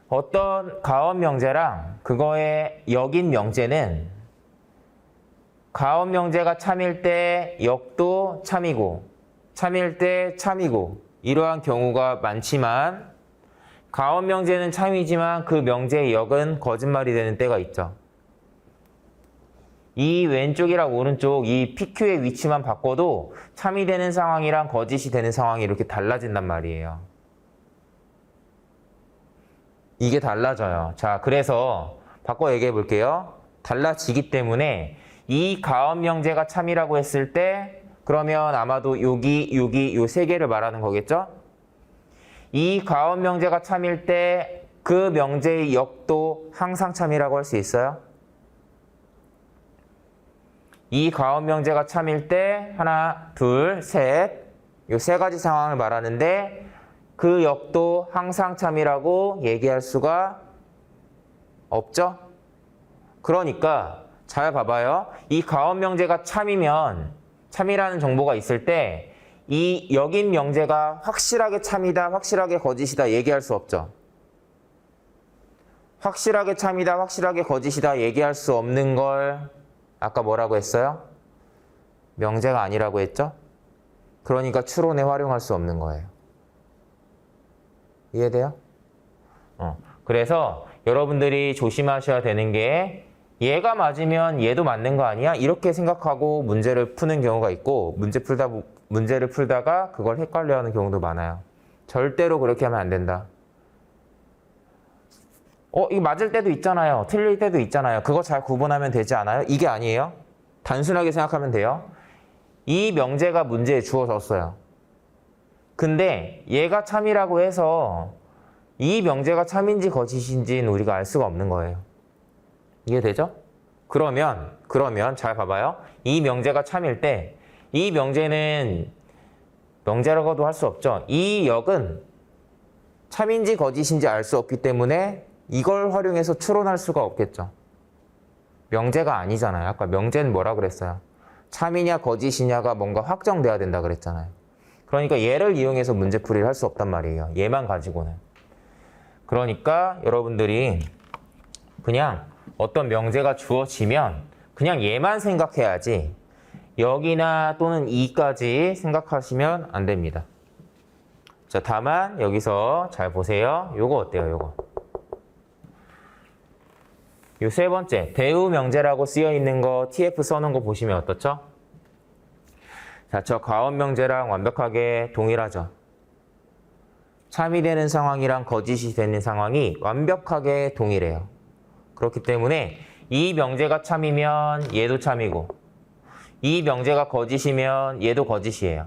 어떤 가원 명제랑 그거의 역인 명제는 가원 명제가 참일 때 역도 참이고 참일 때 참이고 이러한 경우가 많지만 가원 명제는 참이지만 그 명제의 역은 거짓말이 되는 때가 있죠. 이 왼쪽이랑 오른쪽 이 PQ의 위치만 바꿔도 참이 되는 상황이랑 거짓이 되는 상황이 이렇게 달라진단 말이에요. 이게 달라져요. 자, 그래서 바꿔 얘기해 볼게요. 달라지기 때문에 이 가원 명제가 참이라고 했을 때 그러면 아마도 여기 요 세 개를 말하는 거겠죠? 이 가원 명제가 참일 때 그 명제의 역도 항상 참이라고 할 수 있어요? 이 가원 명제가 참일 때 하나, 둘, 셋 요 세 가지 상황을 말하는데 그 역도 항상 참이라고 얘기할 수가 없죠? 그러니까 잘 봐봐요. 이 가원 명제가 참이면 참이라는 정보가 있을 때 이 역인 명제가 확실하게 참이다, 확실하게 거짓이다 얘기할 수 없죠. 확실하게 참이다, 확실하게 거짓이다 얘기할 수 없는 걸 아까 뭐라고 했어요? 명제가 아니라고 했죠? 그러니까 추론에 활용할 수 없는 거예요. 이해돼요? 그래서 여러분들이 조심하셔야 되는 게 얘가 맞으면 얘도 맞는 거 아니야? 이렇게 생각하고 문제를 푸는 경우가 있고 문제를 풀다가 그걸 헷갈려하는 경우도 많아요. 절대로 그렇게 하면 안 된다. 이거 맞을 때도 있잖아요. 틀릴 때도 있잖아요. 그거 잘 구분하면 되지 않아요? 이게 아니에요. 단순하게 생각하면 돼요. 이 명제가 문제에 주어졌어요. 근데 얘가 참이라고 해서 이 명제가 참인지 거짓인지는 우리가 알 수가 없는 거예요. 이해되죠? 그러면 잘 봐봐요. 이 명제가 참일 때 이 명제는 명제라고도 할 수 없죠. 이 역은 참인지 거짓인지 알 수 없기 때문에 이걸 활용해서 추론할 수가 없겠죠. 명제가 아니잖아요. 아까 명제는 뭐라 그랬어요? 참이냐 거짓이냐가 뭔가 확정돼야 된다 그랬잖아요. 그러니까 얘를 이용해서 문제풀이를 할 수 없단 말이에요. 얘만 가지고는. 그러니까 여러분들이 그냥 어떤 명제가 주어지면 그냥 얘만 생각해야지 여기나 또는 이까지 생각하시면 안 됩니다. 자, 다만 여기서 잘 보세요. 요거 어때요? 요거. 요 세 번째, 대우 명제라고 쓰여 있는 거 TF 써놓은 거 보시면 어떻죠? 자, 저 가원 명제랑 완벽하게 동일하죠. 참이 되는 상황이랑 거짓이 되는 상황이 완벽하게 동일해요. 그렇기 때문에 이 명제가 참이면 얘도 참이고 이 명제가 거짓이면 얘도 거짓이에요.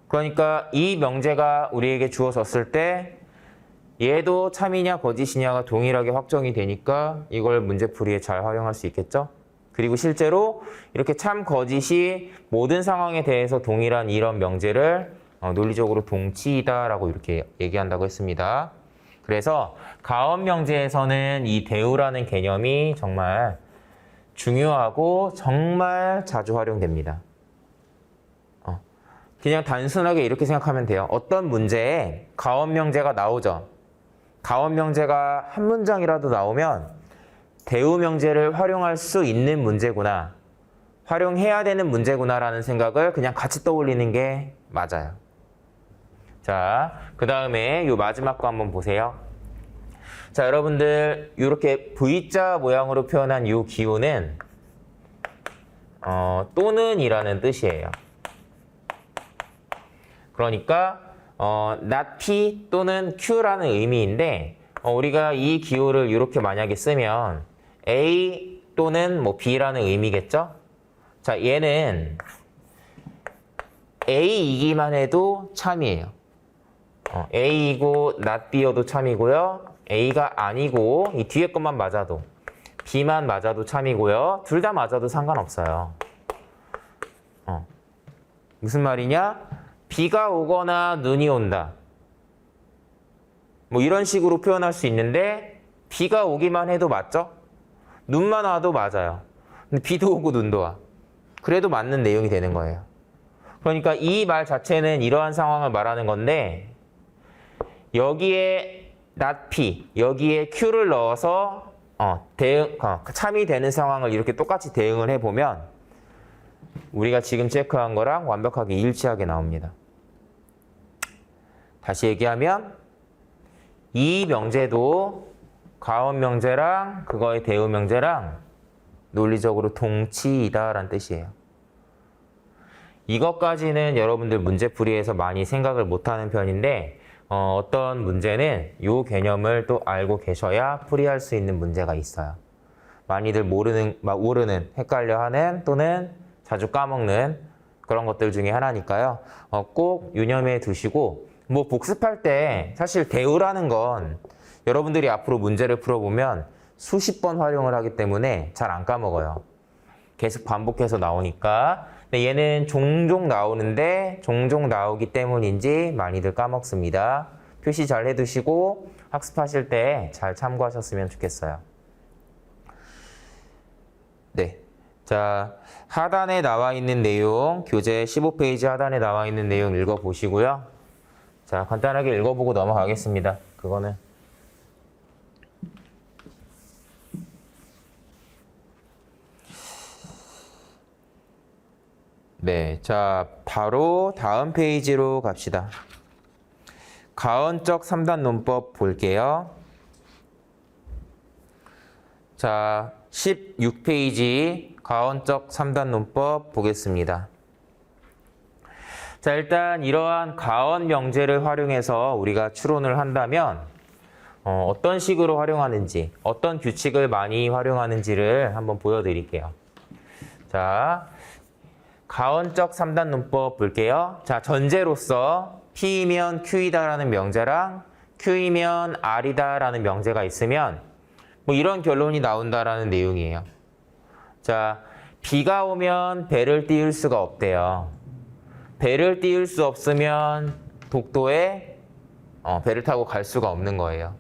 그러니까 이 명제가 우리에게 주어졌을 때 얘도 참이냐 거짓이냐가 동일하게 확정이 되니까 이걸 문제풀이에 잘 활용할 수 있겠죠? 그리고 실제로 이렇게 참 거짓이 모든 상황에 대해서 동일한 이런 명제를 논리적으로 동치이다라고 이렇게 얘기한다고 했습니다. 그래서 가원 명제에서는 이 대우라는 개념이 정말 중요하고 정말 자주 활용됩니다. 그냥 단순하게 이렇게 생각하면 돼요. 어떤 문제에 가원 명제가 나오죠. 가원 명제가 한 문장이라도 나오면 대우 명제를 활용할 수 있는 문제구나. 활용해야 되는 문제구나라는 생각을 그냥 같이 떠올리는 게 맞아요. 자, 그 다음에 요 마지막 거 한번 보세요. 자, 여러분들 이렇게 V자 모양으로 표현한 이 기호는 또는 이라는 뜻이에요. 그러니까 not P 또는 Q라는 의미인데 우리가 이 기호를 이렇게 만약에 쓰면 A 또는 뭐 B라는 의미겠죠? 자, 얘는 A이기만 해도 참이에요. A이고 not B여도 참이고요. A가 아니고 이 뒤에 것만 맞아도 B만 맞아도 참이고요. 둘 다 맞아도 상관없어요. 무슨 말이냐? 비가 오거나 눈이 온다. 뭐 이런 식으로 표현할 수 있는데 비가 오기만 해도 맞죠? 눈만 와도 맞아요. 근데 비도 오고 눈도 와. 그래도 맞는 내용이 되는 거예요. 그러니까 이 말 자체는 이러한 상황을 말하는 건데 여기에 not P, 여기에 Q를 넣어서 참이 되는 상황을 이렇게 똑같이 대응을 해보면 우리가 지금 체크한 거랑 완벽하게 일치하게 나옵니다. 다시 얘기하면 이 명제도 가원 명제랑 그거의 대우 명제랑 논리적으로 동치이다라는 뜻이에요. 이것까지는 여러분들 문제풀이에서 많이 생각을 못하는 편인데 어떤 문제는 이 개념을 또 알고 계셔야 풀이할 수 있는 문제가 있어요. 많이들 모르는, 헷갈려하는 또는 자주 까먹는 그런 것들 중에 하나니까요. 꼭 유념해 두시고 뭐 복습할 때 사실 대우라는 건 여러분들이 앞으로 문제를 풀어보면 수십 번 활용을 하기 때문에 잘 안 까먹어요. 계속 반복해서 나오니까. 근데 얘는 종종 나오는데 종종 나오기 때문인지 많이들 까먹습니다. 표시 잘 해두시고 학습하실 때 잘 참고하셨으면 좋겠어요. 네. 자, 하단에 나와 있는 내용, 교재 15페이지 하단에 나와 있는 내용 읽어보시고요. 자, 간단하게 읽어보고 넘어가겠습니다. 그거는. 네, 자, 바로 다음 페이지로 갑시다. 가언적 3단 논법 볼게요. 자, 16페이지 가언적 3단 논법 보겠습니다. 자, 일단 이러한 가언 명제를 활용해서 우리가 추론을 한다면 어떤 식으로 활용하는지, 어떤 규칙을 많이 활용하는지를 한번 보여드릴게요. 자, 가언적 3단 논법 볼게요. 자, 전제로서 P이면 Q이다라는 명제랑 Q이면 R이다라는 명제가 있으면 뭐 이런 결론이 나온다라는 내용이에요. 자, 비가 오면 배를 띄울 수가 없대요. 배를 띄울 수 없으면 독도에 배를 타고 갈 수가 없는 거예요.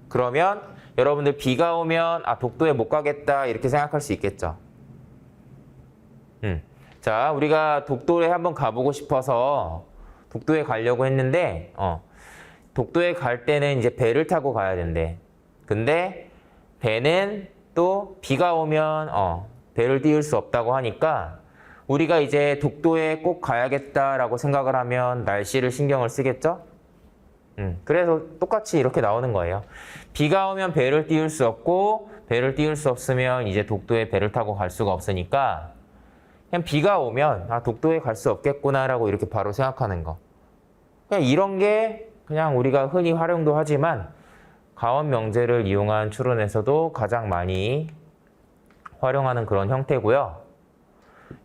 그러면 여러분들 비가 오면 독도에 못 가겠다 이렇게 생각할 수 있겠죠. 자, 우리가 독도에 한번 가보고 싶어서 독도에 가려고 했는데 독도에 갈 때는 이제 배를 타고 가야 된대. 근데 배는 또 비가 오면 배를 띄울 수 없다고 하니까 우리가 이제 독도에 꼭 가야겠다라고 생각을 하면 날씨를 신경을 쓰겠죠? 그래서 똑같이 이렇게 나오는 거예요. 비가 오면 배를 띄울 수 없고 배를 띄울 수 없으면 이제 독도에 배를 타고 갈 수가 없으니까 그냥 비가 오면 독도에 갈 수 없겠구나라고 이렇게 바로 생각하는 거. 그냥 이런 게 그냥 우리가 흔히 활용도 하지만 가원 명제를 이용한 추론에서도 가장 많이 활용하는 그런 형태고요.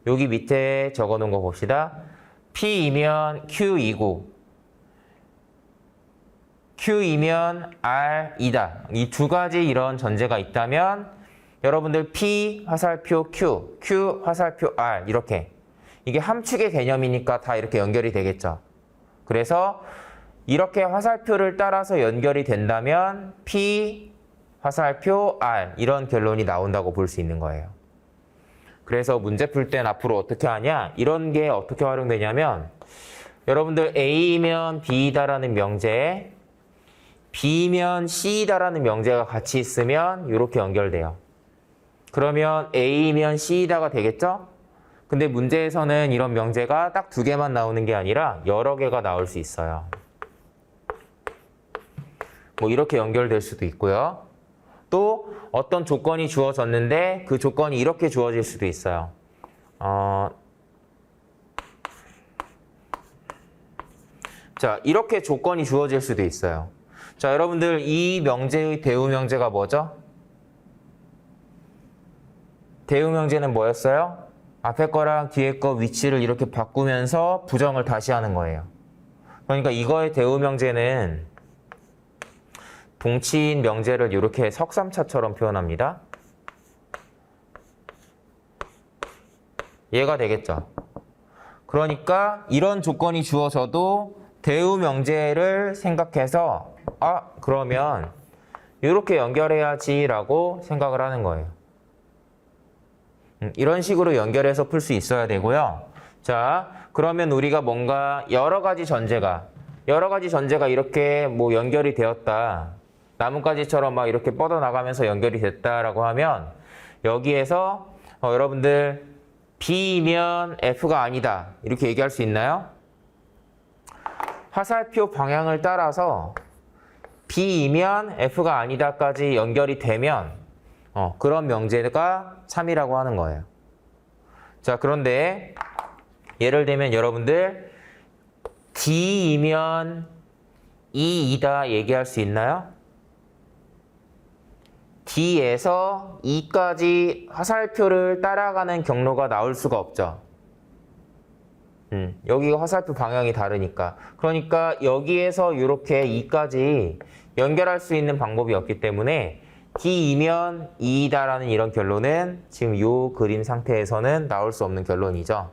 여기 밑에 적어놓은 거 봅시다. P이면 Q이고 Q이면 R이다. 이 두 가지 이런 전제가 있다면 여러분들 P 화살표 Q, Q 화살표 R 이렇게 이게 함축의 개념이니까 다 이렇게 연결이 되겠죠. 그래서 이렇게 화살표를 따라서 연결이 된다면 P 화살표 R 이런 결론이 나온다고 볼 수 있는 거예요. 그래서 문제 풀 땐 앞으로 어떻게 하냐? 이런 게 어떻게 활용되냐면 여러분들 A면 B다라는 명제에 B면 C다라는 명제가 같이 있으면 이렇게 연결돼요. 그러면 A면 C다가 되겠죠? 근데 문제에서는 이런 명제가 딱 두 개만 나오는 게 아니라 여러 개가 나올 수 있어요. 뭐 이렇게 연결될 수도 있고요. 또 어떤 조건이 주어졌는데 그 조건이 이렇게 주어질 수도 있어요. 자, 이렇게 조건이 주어질 수도 있어요. 자, 여러분들 이 명제의 대우 명제가 뭐죠? 대우 명제는 뭐였어요? 앞에 거랑 뒤에 거 위치를 이렇게 바꾸면서 부정을 다시 하는 거예요. 그러니까 이거의 대우 명제는 동치인 명제를 이렇게 석삼차처럼 표현합니다. 얘가 되겠죠. 그러니까 이런 조건이 주어져도 대우 명제를 생각해서 그러면 이렇게 연결해야지라고 생각을 하는 거예요. 이런 식으로 연결해서 풀 수 있어야 되고요. 자, 그러면 우리가 뭔가 여러 가지 전제가 이렇게 뭐 연결이 되었다. 나뭇가지처럼 막 이렇게 뻗어나가면서 연결이 됐다라고 하면 여기에서 여러분들 B면 F가 아니다. 이렇게 얘기할 수 있나요? 화살표 방향을 따라서 B이면 F가 아니다까지 연결이 되면 그런 명제가 3이라고 하는 거예요. 자, 그런데 예를 들면 여러분들 D이면 E이다 얘기할 수 있나요? D에서 E까지 화살표를 따라가는 경로가 나올 수가 없죠. 여기가 화살표 방향이 다르니까. 그러니까 여기에서 이렇게 E까지 연결할 수 있는 방법이 없기 때문에 D이면 E다라는 이런 결론은 지금 이 그림 상태에서는 나올 수 없는 결론이죠.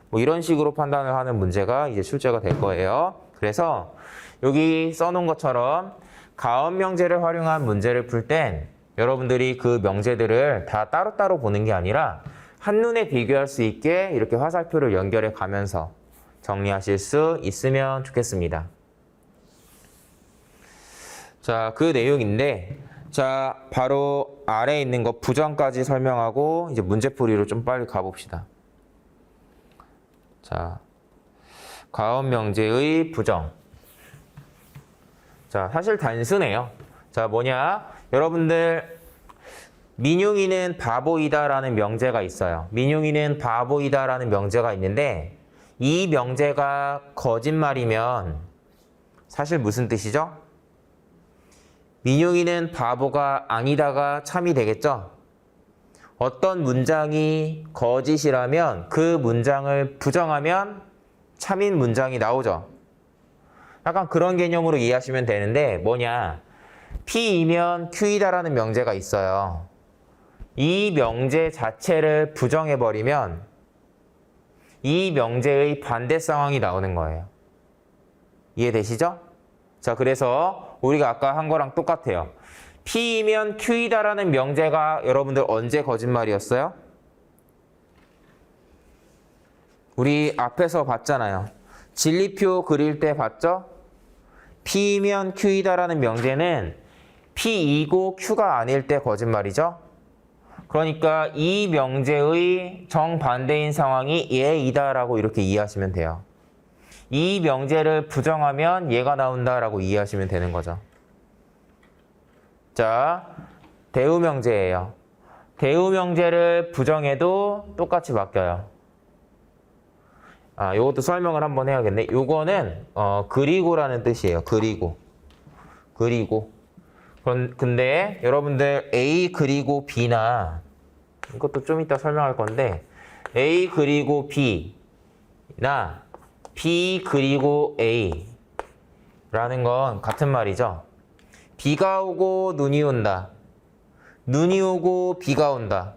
뭐 이런 식으로 판단을 하는 문제가 이제 출제가 될 거예요. 그래서 여기 써놓은 것처럼 가원 명제를 활용한 문제를 풀 땐 여러분들이 그 명제들을 다 따로따로 보는 게 아니라 한눈에 비교할 수 있게 이렇게 화살표를 연결해 가면서 정리하실 수 있으면 좋겠습니다. 자, 그 내용인데 자, 바로 아래에 있는 거 부정까지 설명하고 이제 문제풀이로 좀 빨리 가봅시다. 자, 가원 명제의 부정. 자, 사실 단순해요. 자, 뭐냐? 여러분들 민용이는 바보이다라는 명제가 있어요. 민용이는 바보이다라는 명제가 있는데 이 명제가 거짓말이면 사실 무슨 뜻이죠? 민용이는 바보가 아니다가 참이 되겠죠? 어떤 문장이 거짓이라면 그 문장을 부정하면 참인 문장이 나오죠. 약간 그런 개념으로 이해하시면 되는데 뭐냐? P이면 Q이다라는 명제가 있어요. 이 명제 자체를 부정해버리면 이 명제의 반대 상황이 나오는 거예요. 이해되시죠? 자, 그래서 우리가 아까 한 거랑 똑같아요. P이면 Q이다라는 명제가 여러분들 언제 거짓말이었어요? 우리 앞에서 봤잖아요. 진리표 그릴 때 봤죠? P이면 Q이다라는 명제는 P이고 Q가 아닐 때 거짓말이죠? 그러니까 이 명제의 정반대인 상황이 얘이다라고 이렇게 이해하시면 돼요. 이 명제를 부정하면 얘가 나온다라고 이해하시면 되는 거죠. 자, 대우명제예요. 대우명제를 부정해도 똑같이 바뀌어요. 요것도 설명을 한번 해야겠네. 요거는 그리고라는 뜻이에요. 그리고. 근데 여러분들 A 그리고 B나 이것도 좀 이따 설명할 건데 A 그리고 B나 B 그리고 A라는 건 같은 말이죠. 비가 오고 눈이 온다. 눈이 오고 비가 온다.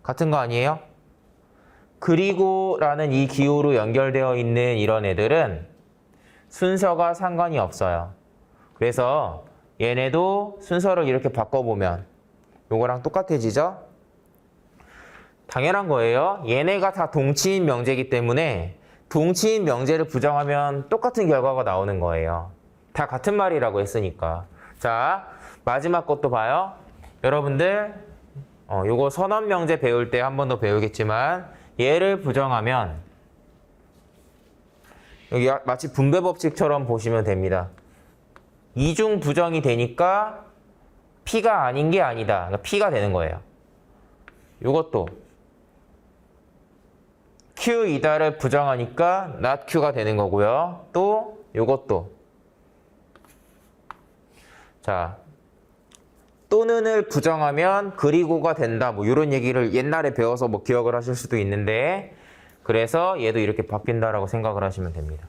같은 거 아니에요? 그리고라는 이 기호로 연결되어 있는 이런 애들은 순서가 상관이 없어요. 그래서 얘네도 순서를 이렇게 바꿔보면 요거랑 똑같아지죠? 당연한 거예요. 얘네가 다 동치인 명제이기 때문에 동치인 명제를 부정하면 똑같은 결과가 나오는 거예요. 다 같은 말이라고 했으니까. 자, 마지막 것도 봐요. 여러분들 요거 선언명제 배울 때 한 번 더 배우겠지만 얘를 부정하면 여기 마치 분배법칙처럼 보시면 됩니다. 이중 부정이 되니까 P가 아닌 게 아니다. 그러니까 P가 되는 거예요. 요것도 Q이다를 부정하니까 not Q가 되는 거고요. 또 요것도 자, 또는을 부정하면 그리고가 된다. 뭐 이런 얘기를 옛날에 배워서 뭐 기억을 하실 수도 있는데 그래서 얘도 이렇게 바뀐다라고 생각을 하시면 됩니다.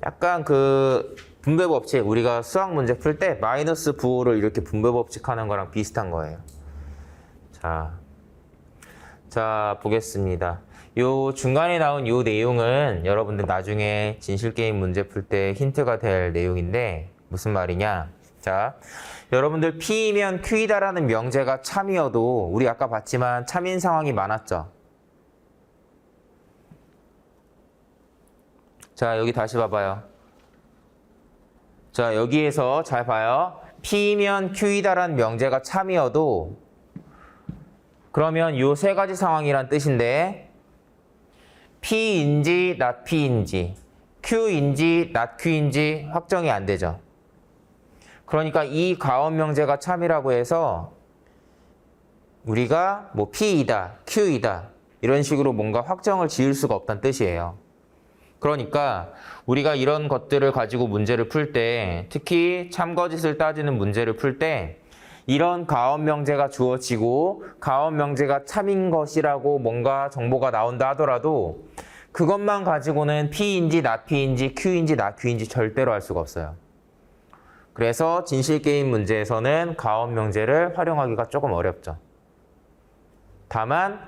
약간 그 분배법칙 우리가 수학 문제 풀 때 마이너스 부호를 이렇게 분배법칙 하는 거랑 비슷한 거예요. 자 보겠습니다. 요 중간에 나온 요 내용은 여러분들 나중에 진실게임 문제 풀 때 힌트가 될 내용인데 무슨 말이냐. 자, 여러분들 P이면 Q이다라는 명제가 참이어도 우리 아까 봤지만 참인 상황이 많았죠. 자, 여기 다시 봐봐요. 자, 여기에서 잘 봐요. P이면 Q이다라는 명제가 참이어도 그러면 요 세 가지 상황이란 뜻인데 P인지 not P인지 Q인지 not Q인지 확정이 안 되죠. 그러니까 이 가원 명제가 참이라고 해서 우리가 뭐 P이다, Q이다 이런 식으로 뭔가 확정을 지을 수가 없다는 뜻이에요. 그러니까 우리가 이런 것들을 가지고 문제를 풀 때 특히 참거짓을 따지는 문제를 풀 때 이런 가원 명제가 주어지고 가원 명제가 참인 것이라고 뭔가 정보가 나온다 하더라도 그것만 가지고는 P인지 not P인지 Q인지 not Q인지 절대로 알 수가 없어요. 그래서 진실게임 문제에서는 가원 명제를 활용하기가 조금 어렵죠. 다만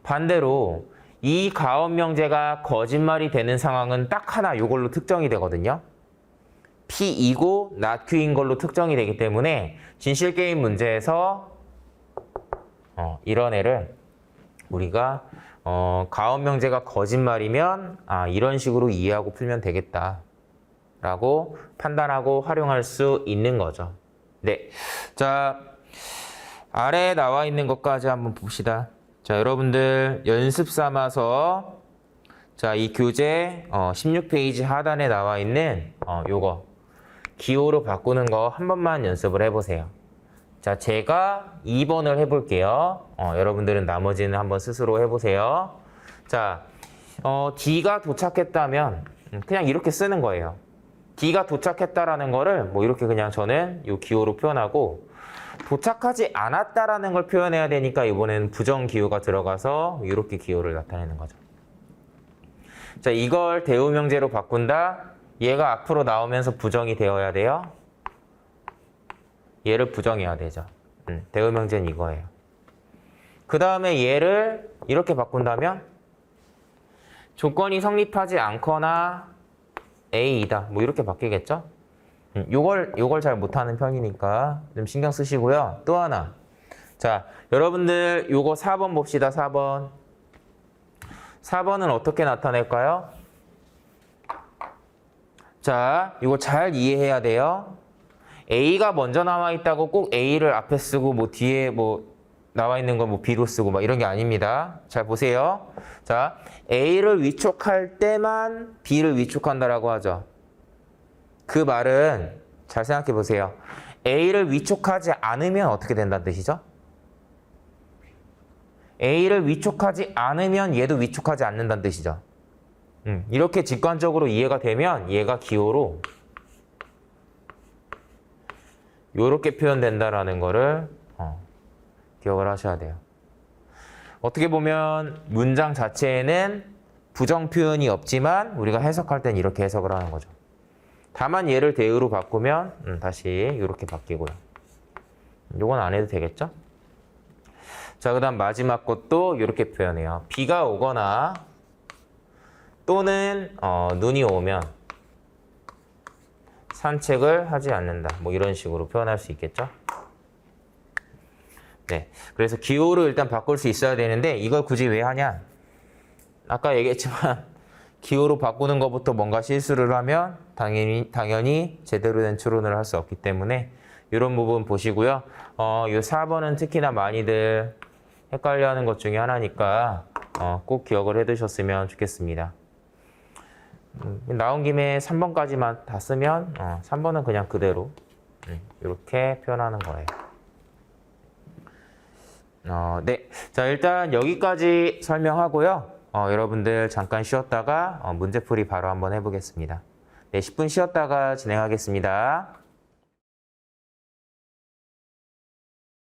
반대로 이 가원 명제가 거짓말이 되는 상황은 딱 하나 이걸로 특정이 되거든요. P이고 not Q인 걸로 특정이 되기 때문에 진실게임 문제에서 이런 애를 우리가 가원 명제가 거짓말이면 이런 식으로 이해하고 풀면 되겠다 라고 판단하고 활용할 수 있는 거죠. 네, 자 아래에 나와 있는 것까지 한번 봅시다. 자, 여러분들 연습 삼아서 자, 이 교재 16페이지 하단에 나와 있는 요거 기호로 바꾸는 거 한 번만 연습을 해보세요. 자, 제가 2번을 해볼게요. 여러분들은 나머지는 한번 스스로 해보세요. 자, D가 도착했다면 그냥 이렇게 쓰는 거예요. D가 도착했다라는 거를 뭐 이렇게 그냥 저는 요 기호로 표현하고 도착하지 않았다라는 걸 표현해야 되니까 이번에는 부정 기호가 들어가서 이렇게 기호를 나타내는 거죠. 자, 이걸 대우명제로 바꾼다. 얘가 앞으로 나오면서 부정이 되어야 돼요. 얘를 부정해야 되죠. 대응명제는 이거예요. 그 다음에 얘를 이렇게 바꾼다면 조건이 성립하지 않거나 A이다. 뭐 이렇게 바뀌겠죠? 요걸 잘 못하는 편이니까 좀 신경 쓰시고요. 또 하나. 자, 여러분들 요거 4번 봅시다. 4번. 4번은 어떻게 나타낼까요? 자, 이거 잘 이해해야 돼요. A가 먼저 나와 있다고 꼭 A를 앞에 쓰고 뭐 뒤에 뭐 나와 있는 거 뭐 B로 쓰고 막 이런 게 아닙니다. 잘 보세요. 자, A를 위촉할 때만 B를 위촉한다라고 하죠. 그 말은 잘 생각해 보세요. A를 위촉하지 않으면 어떻게 된다는 뜻이죠? A를 위촉하지 않으면 얘도 위촉하지 않는다는 뜻이죠. 이렇게 직관적으로 이해가 되면 얘가 기호로 이렇게 표현된다라는 거를 기억을 하셔야 돼요. 어떻게 보면 문장 자체에는 부정 표현이 없지만 우리가 해석할 땐 이렇게 해석을 하는 거죠. 다만 얘를 대으로 바꾸면 다시 이렇게 바뀌고요. 요건 안 해도 되겠죠? 자, 그 다음 마지막 것도 이렇게 표현해요. 비가 오거나 또는 눈이 오면 산책을 하지 않는다. 뭐 이런 식으로 표현할 수 있겠죠? 네, 그래서 기호를 일단 바꿀 수 있어야 되는데 이걸 굳이 왜 하냐? 아까 얘기했지만 기호로 바꾸는 것부터 뭔가 실수를 하면 당연히 제대로 된 추론을 할 수 없기 때문에 이런 부분 보시고요. 이 4번은 특히나 많이들 헷갈려하는 것 중에 하나니까 꼭 기억을 해두셨으면 좋겠습니다. 나온 김에 3번까지만 다 쓰면 3번은 그냥 그대로 이렇게 표현하는 거예요. 네, 자 일단 여기까지 설명하고요. 여러분들 잠깐 쉬었다가 문제풀이 바로 한번 해보겠습니다. 네, 10분 쉬었다가 진행하겠습니다.